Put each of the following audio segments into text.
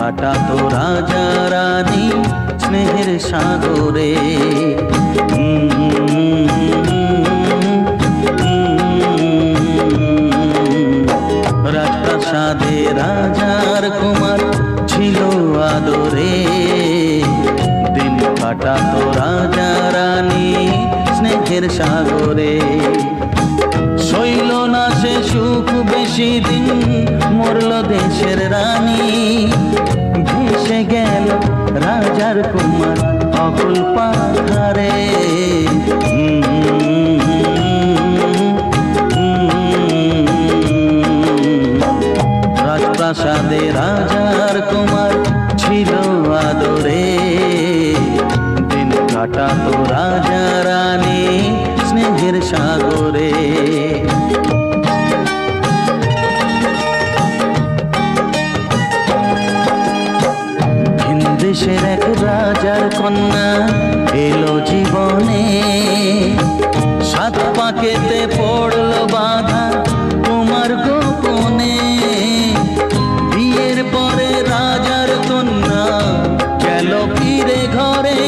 কাটাতো রাজা রানী স্নেহের সাগরে। রাজপ্রাসাদে রাজার কুমার ছিল আদরে, দিন কাটাতো রাজা রানী স্নেহের সাগরে। সইল না সে সুখ বেশি দিন, মরল দেশের রানী, ভেসে গেল রাজার কুমার অকুল পাথারে। রাজপ্রাসাদে রাজার কুমার ছিল আদরে, দিন কাটাতো রাজা রানী স্নেহের সাগরে। দেশের এক রাজার কন্যা এলো জীবনে, সাত পাকেতে পড়ল বাধা তোমার গোপনে। বিয়ের পরে রাজার কন্যা গেল ফিরে ঘরে,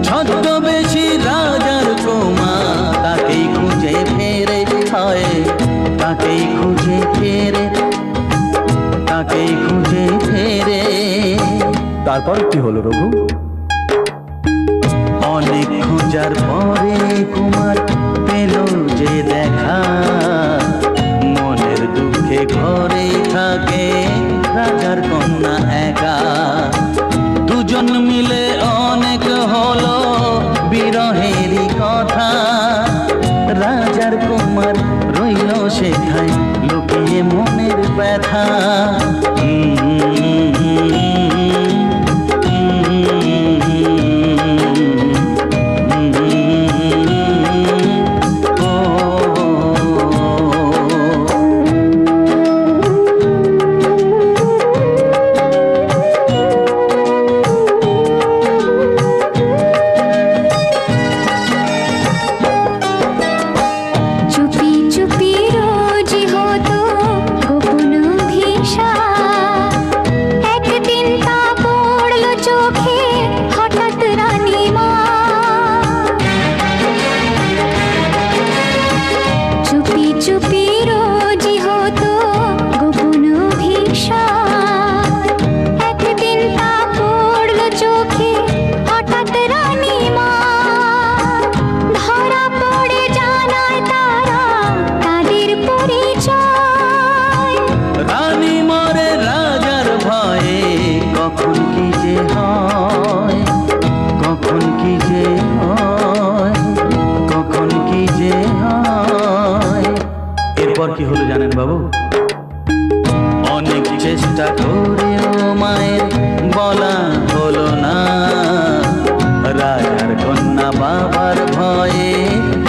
ছদ্মবেশী রাজার কুমার তাকেই খুঁজে ফেরে, হয় তাকেই খুঁজে ফেরে, তাকেই খুঁজে ফেরে। তারপর কি হলো রঘু? অনেক খোঁজার পরে কুমার পেল যে দেখা, মনের দুঃখে ঘরে থাকে রাজার কন্যা একা। দুজন মিলে অনেক হলো বিরহেরই কথা, রাজার কুমার রইল সেখায় লুকিয়ে মনের ব্যথা। এরপর কি হলো জানেন বাবু? অনেক চেষ্টা করেও মায়ের বলা হলো না, রাজার কন্যা বাবার ভয়ে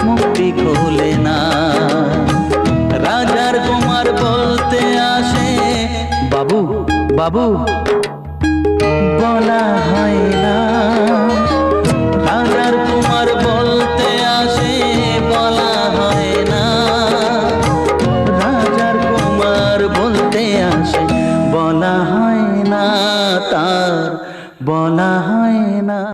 মুক্তি খোলে না। রাজার কুমার বলতে আসে, বাবু বাবু বলা হয় না। রাজার কুমার বলতে আসে, বলা হয় না। রাজার কুমার বলতে আসে, বলা হয় না, তার বলা হয় না।